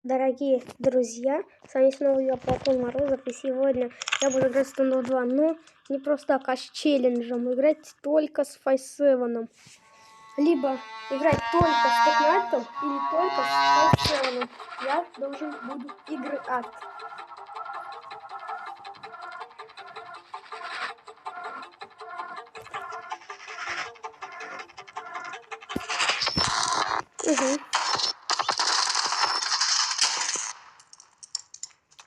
Дорогие друзья, с вами снова я, Платон Морозов, и сегодня я буду играть в Standoff 2, но не просто так, а с челленджем, играть только с 5-7, либо играть только с Текнайтом или только с 5-7. Я должен буду играть.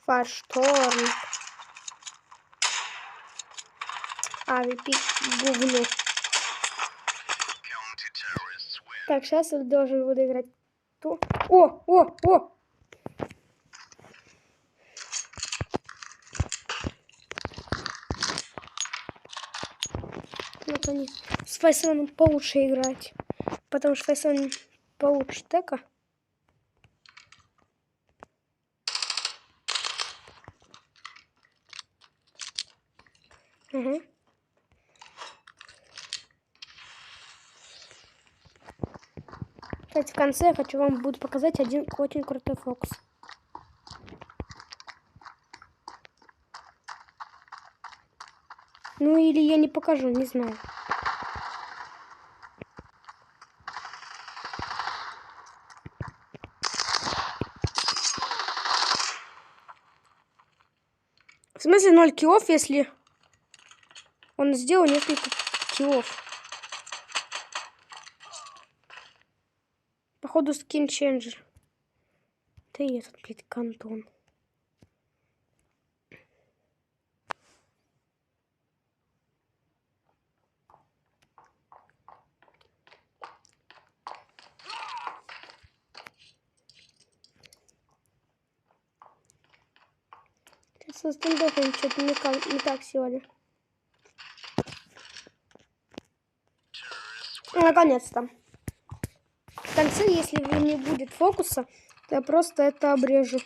Фаршторм. Авипик говно. Так, сейчас я должен буду играть. О! Вот они. С Файсоном получше играть. Потому что Файсон получше тека. Угу. Кстати, в конце я хочу вам буду показать один очень крутой фокус. Ну или я не покажу, не знаю. В смысле 0 киллов, если он сделал несколько киллов. Походу скин-ченджер. Да и этот, блядь, кантон. Со стендофом что-то не так сегодня. Наконец-то. В конце, если не будет фокуса, то я просто это обрежу.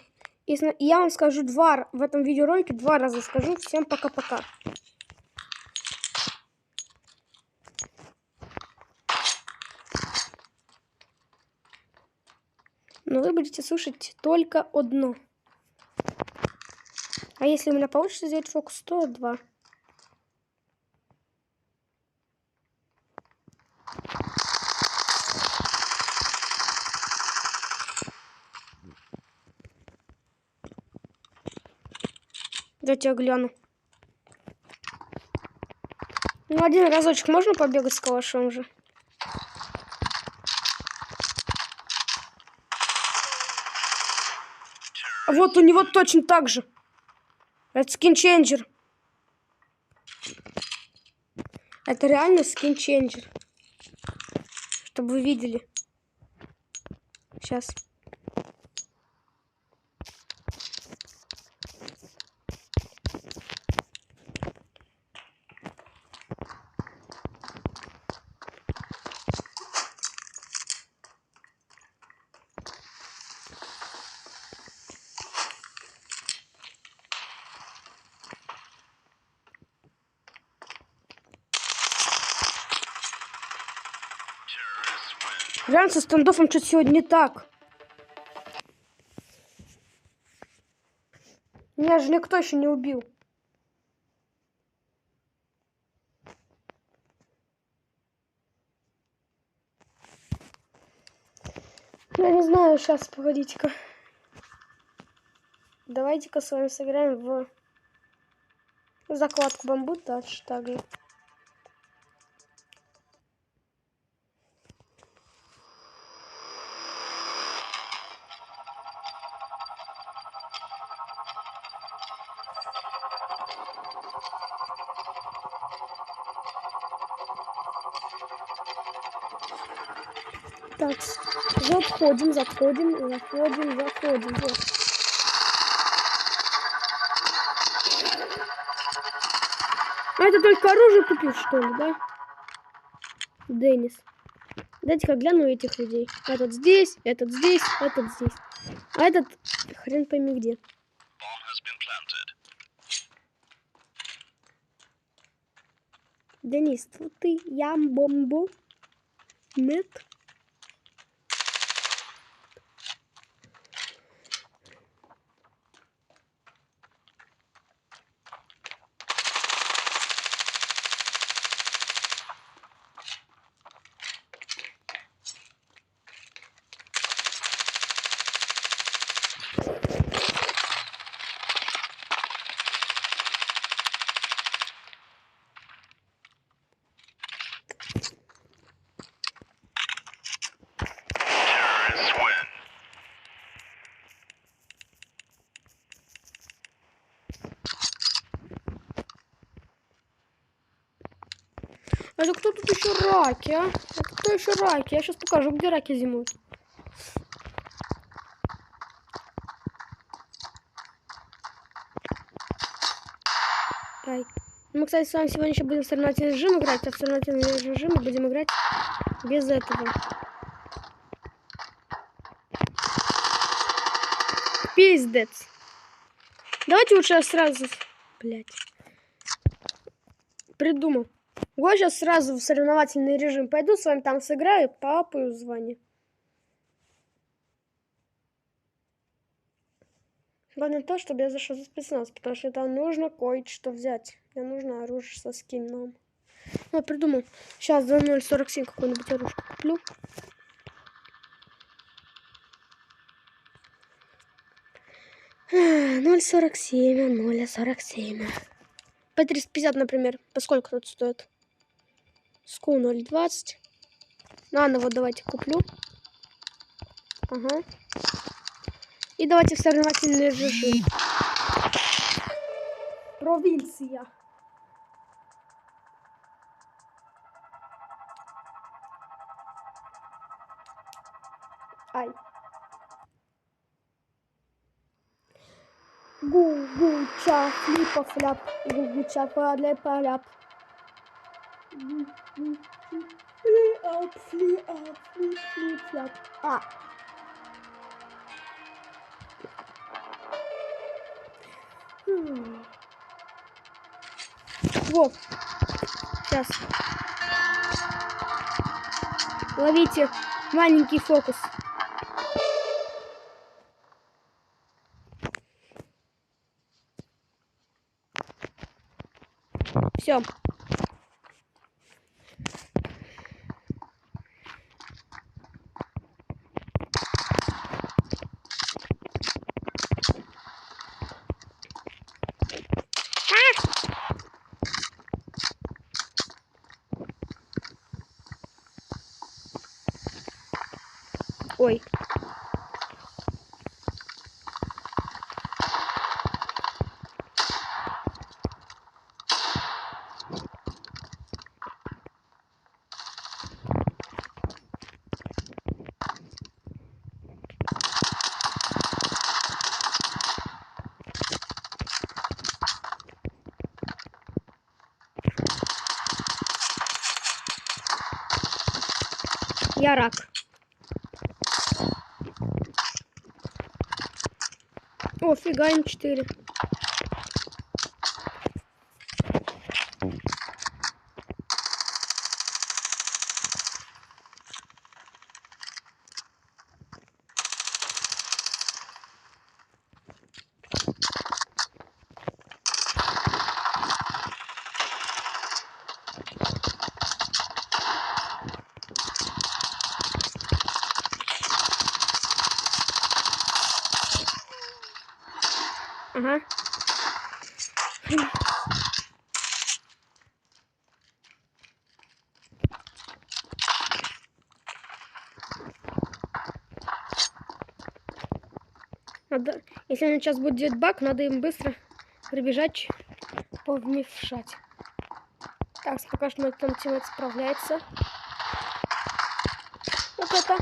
И я вам скажу в этом видеоролике 2 раза скажу. Всем пока-пока. Но вы будете слушать только одно. А если у меня получится сделать фокус, то 2. Дайте я гляну. Ну, один разочек можно побегать с калашом же? Вот у него точно так же. Это скин-ченджер. Это реально скин-ченджер. Чтобы вы видели. Сейчас. Реально со стендофом что-то сегодня не так. Меня же никто еще не убил. Я не знаю, сейчас, погодите-ка. Давайте-ка с вами сыграем в закладку бамбу также. Так, заходим. Вот. А это только оружие купил, что ли, да? Деннис. Дайте-ка гляну этих людей. Этот здесь, этот здесь, этот здесь. А этот хрен пойми где. Денис, тут ты ям-бомбу. Нет. Это кто тут еще раки, а? Это кто еще раки? Я сейчас покажу, где раки зимуют. Ай. Мы, кстати, с вами сегодня еще будем в соревновательный режим играть, а в соревновательный режим мы будем играть без этого. Пиздец. Давайте лучше я сразу... Блять. Придумал. Вот сейчас сразу в соревновательный режим пойду, с вами там сыграю, папаю звоню. Главное то, чтобы я зашел за спецназ, потому что там нужно кое-что взять. Мне нужно оружие со скином. Ну, придумал. Сейчас за 0.47 какое-нибудь оружие куплю. Ноль 0.47. По 350, например. По сколько тут стоит? Ску 0.20. Ну, вот давайте куплю. Ага. И давайте в соревновательный режим. Провинция. Ай. Гу-гу-ча, флипа-фляп. Гу-гу-ча, паля-паляп. Фли-ап, флип-фляп. А. Во. Сейчас. Ловите маленький фокус. Все. Ой. Я рак. О, фига, М4. Ага. Надо, если они сейчас будет делать баг, надо им быстро прибежать, повмешать. Так, пока что там тиммейт справляется. Вот это.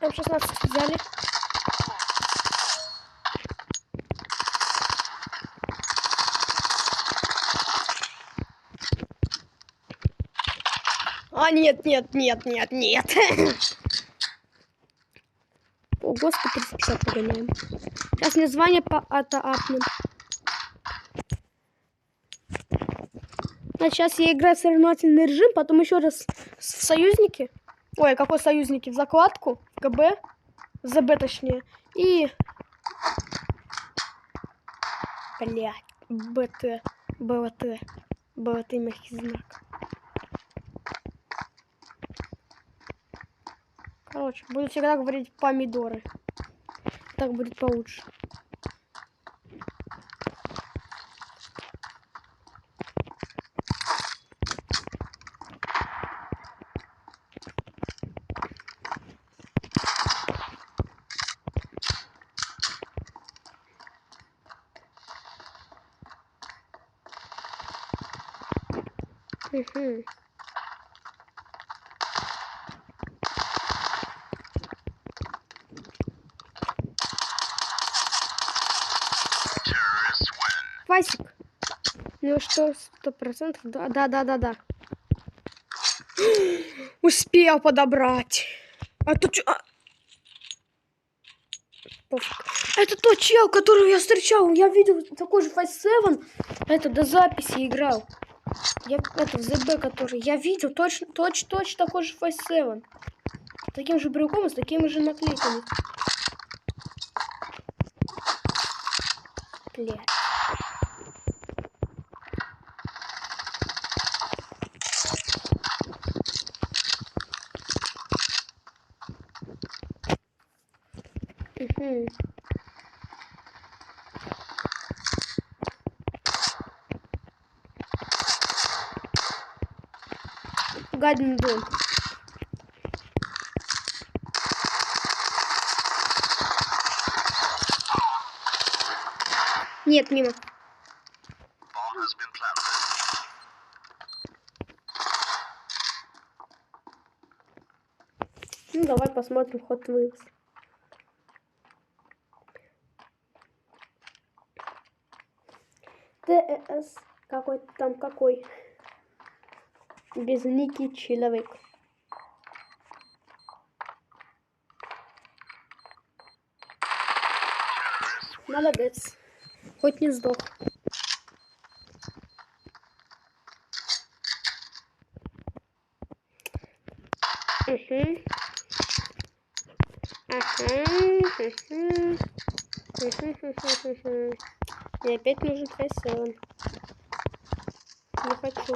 М16 взяли. А, нет. О, господи, 350 погоняем. Сейчас мне звание по апнем. Значит, сейчас я играю в соревновательный режим, потом еще раз в союзники. Ой, какой союзники? В закладку, в ГБ, в ЗБ точнее. И... Блядь, БТ, БВТ, БВТ мягкий знак. Короче, буду всегда говорить помидоры. Так будет получше. Угу. Васик. Ну что, 100%? Да. Успел подобрать. А то чё? Это тот чел, которого я встречал. Я видел такой же 5-7. Это до записи играл. Это в ЗБ, который. Я видел точно такой же 5-7. С таким же брелком, с такими же наклейками. Блядь. Угу. Гадин дом. Нет, мимо. Ну, давай посмотрим Hot Wheels. ТС какой-то там какой. Безликий человек. Молодец. Хоть не сдох. Угу. Мне опять нужен 5-7. Не хочу.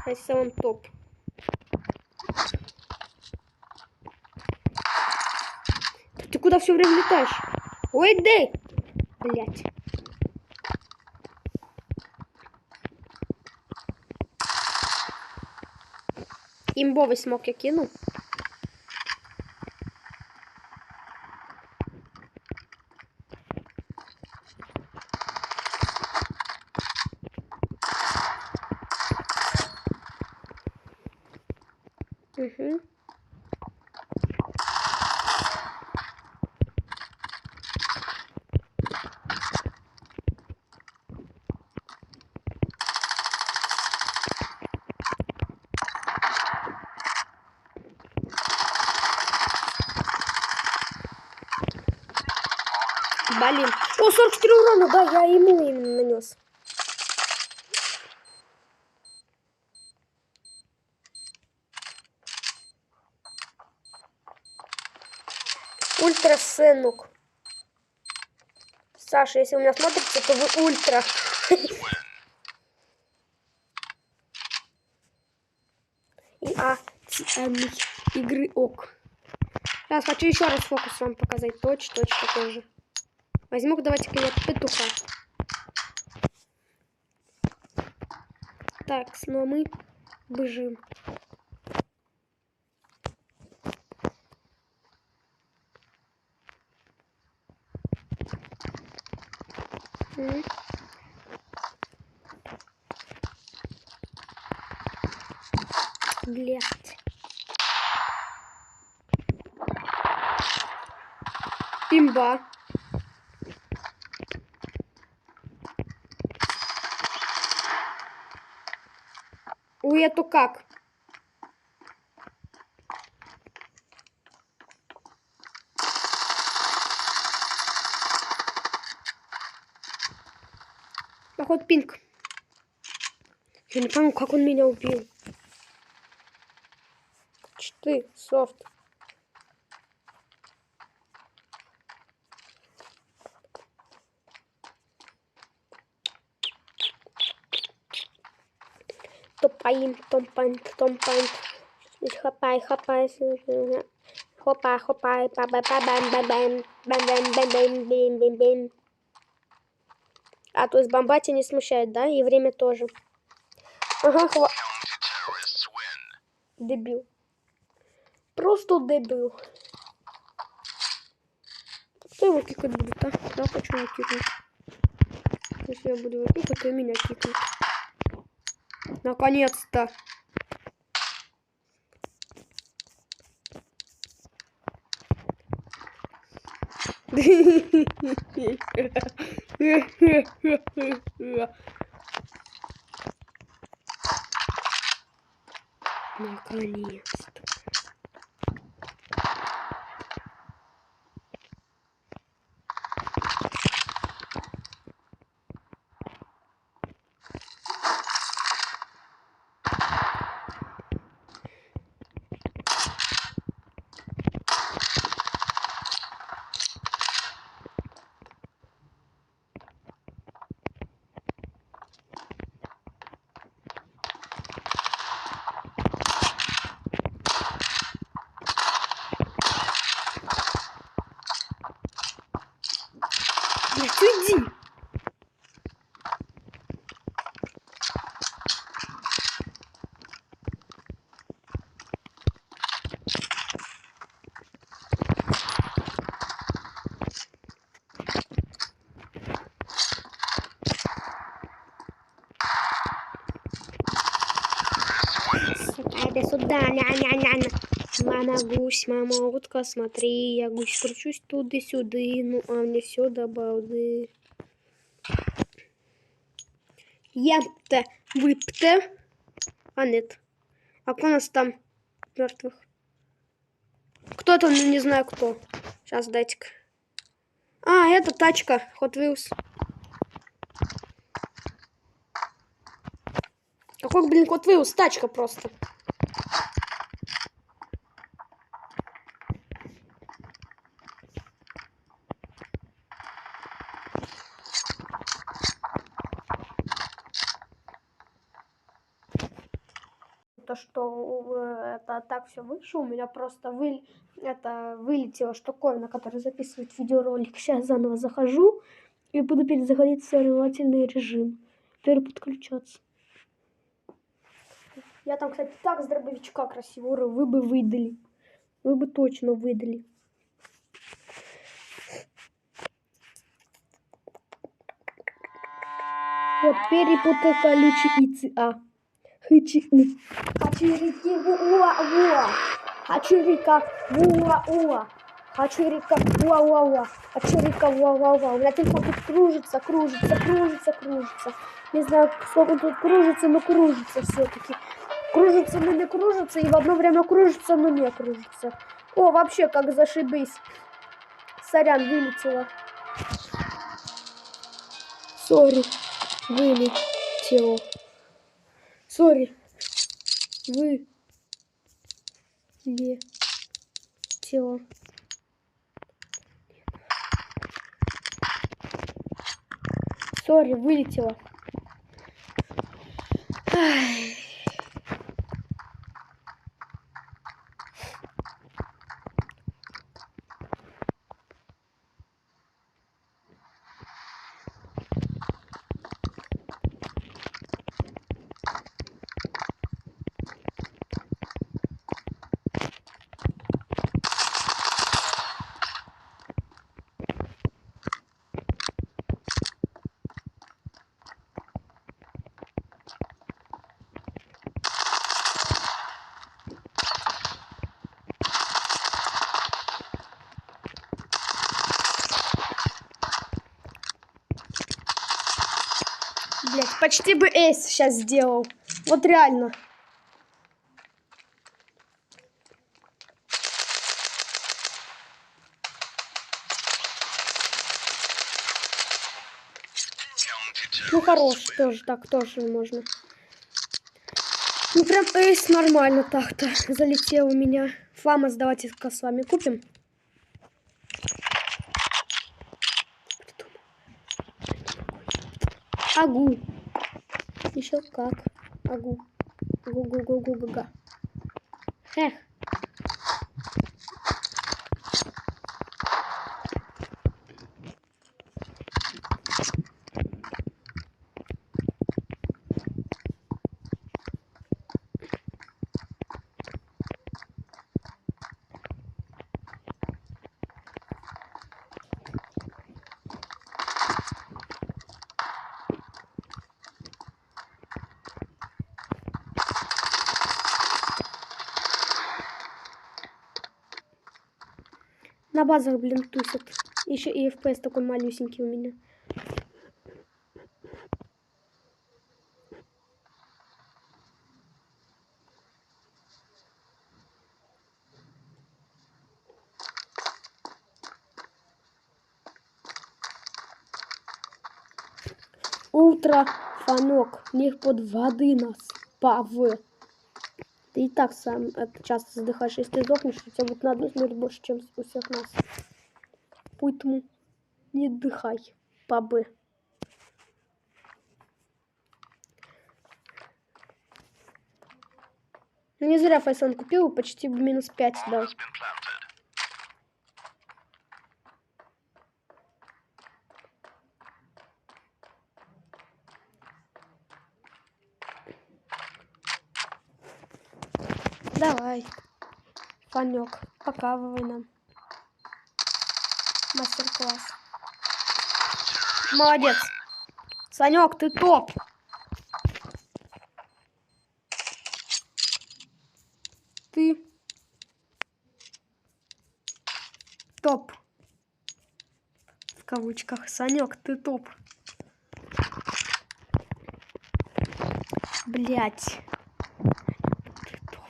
5-7 топ. Ты куда все время летаешь? Ой, дай! Блять. Имбовый смог я кину. Угу. Блин. О, 44 урона, да, я ему именно нанес. Ультра сынок. Саша, если у меня смотрится, то вы ультра. И игры ок. Сейчас хочу еще раз фокус вам показать. Точно такой же. Возьму-ка, давайте-ка я петуха. Так, ну мы бежим. Блядь. Имба. Ой, это как? Поход пинг. Я не помню, как он меня убил. Ты, софт. Топаим, томпант. Хапай. Хопа, хопа, па ба па бам бам бам бам бам бам бам бим бим бим. А, то есть бомбать не смущает, да? И время тоже. Ага, дебил. Просто дебил. Кто его кикать будет, а? Да, хочу его кикнуть. Если я буду его кикать, то и меня кикнут. Наконец-то. Наконец-то. Иди. Иди сюда, ня-ня-ня-ня. Мама гусь, мама утка, смотри, я гусь кручусь туды-сюды, ну а мне все до балды. Я-то, вы-то, а нет. А кто у нас там мертвых? Кто-то, ну не знаю кто. Сейчас дайте-ка. А, это тачка, Hot Wheels. Какой, блин, Hot Wheels? Тачка просто. То, что это так все вышло, у меня просто вылетела штуковина, которая записывает видеоролик. Сейчас заново захожу и буду перезаходить в соревновательный режим. Переподключаться. Я там, кстати, так с дробовичка красиво, вы бы выдали. Вы бы точно выдали. Вот перепутай колючий ИЦА. Хачирики уа-уа. Хачирика уа-уа. Хачирика уа-уа-уа. Хачирика уа-уа-уа. У меня телефон тут кружится. Не знаю, сколько тут кружится, но кружится все-таки. Кружится, но не кружится. И в одно время кружится, но не кружится. О, вообще, как зашибись. Сорян, вылетела. Сори. Вылетела. Сори. Вылетела. Сори, вылетела. Ай. Блять, почти бы эйс сейчас сделал. Вот реально. Ну хорош, тоже так, тоже можно. Ну прям эйс нормально так-то залетел у меня. Фамас давайте-ка с вами купим. Агу. Еще как. Агу. Гу-гу-гу-гу-га. Эх. На базах, блин, тусят. Еще и FPS такой малюсенький у меня. Ультра фанок. Них под воды нас. Павы. Ты и так сам часто задыхаешь. Если ты сдохнешь, у тебя будет на одну смерть больше, чем у всех нас. Поэтому не отдыхай, пабы. Ну, не зря Файсон купил, почти минус 5 дал. Давай, Фанек, показывай нам мастер-класс. Молодец. Санек, ты топ. Ты топ. В кавычках. Санек, ты топ. Блять. Ты топ.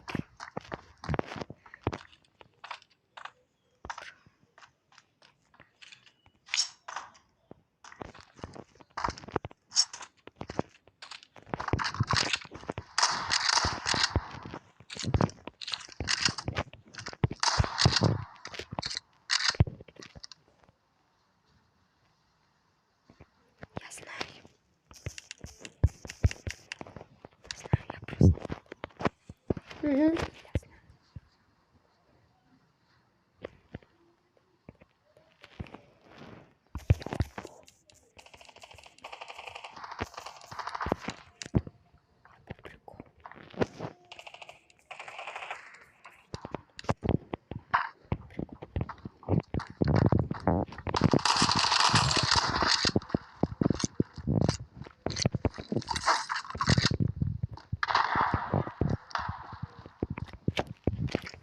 Я знаю. Я просто... Угу.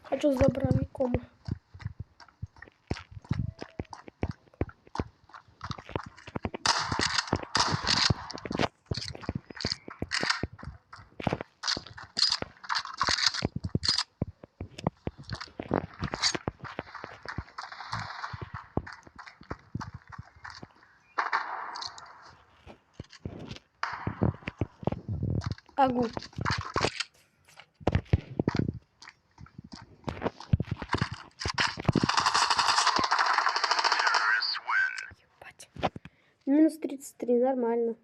Хочу за бровиком. Агу. Минус 33, нормально.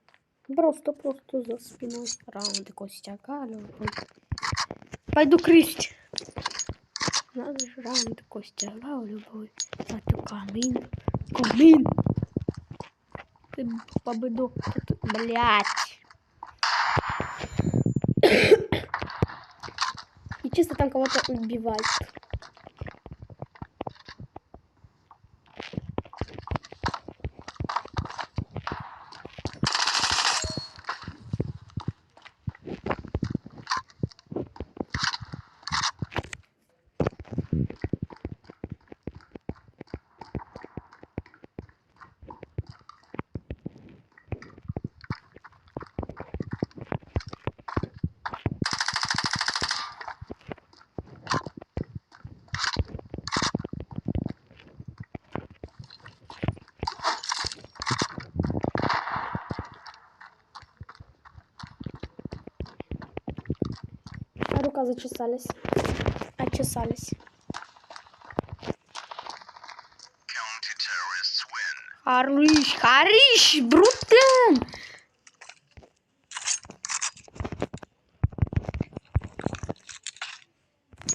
Просто за спиной. Раунды костяка, любой. Пойду крыть. Надо же, раунды костяка, любой. А ты камин. Камин. Ты побыду. Блять. И чисто там кого-то убивают. Рука зачесались. Отчесались. Хариш, хариш, брутен!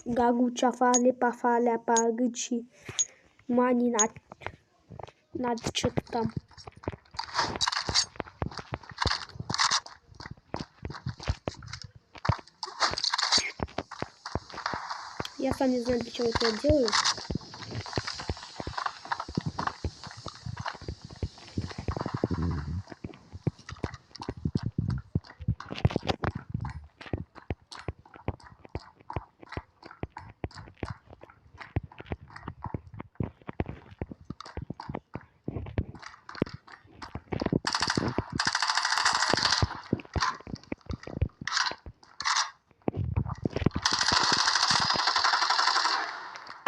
Гагу чафали пафаля пагычи. Мани над что-то там. Я сам не знаю, для чего это делаю.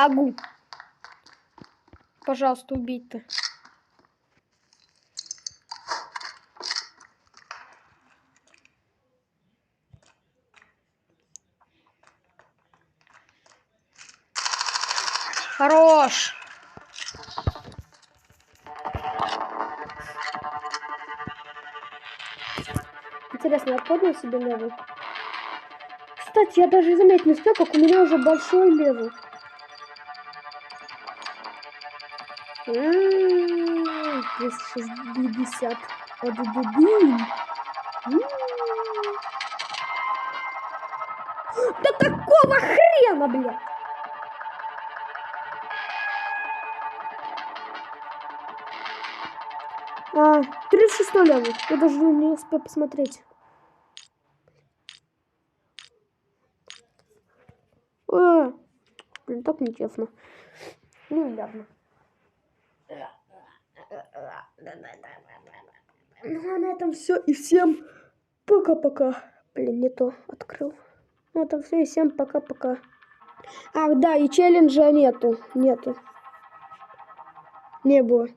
Агу. Пожалуйста, убейте. Хорош. Интересно, я поднял себе левел? Кстати, я даже заметить не успел, как у меня уже большой левел. 260. Да какого хрена, блядь? А, 36 левел. Я даже не успел посмотреть. Блин, так нечестно. Ну, явно. Ну, а на этом все. И всем пока-пока. Блин, не то открыл. Ну, это все. И всем пока-пока. Ах, да, и челленджа нету. Не было.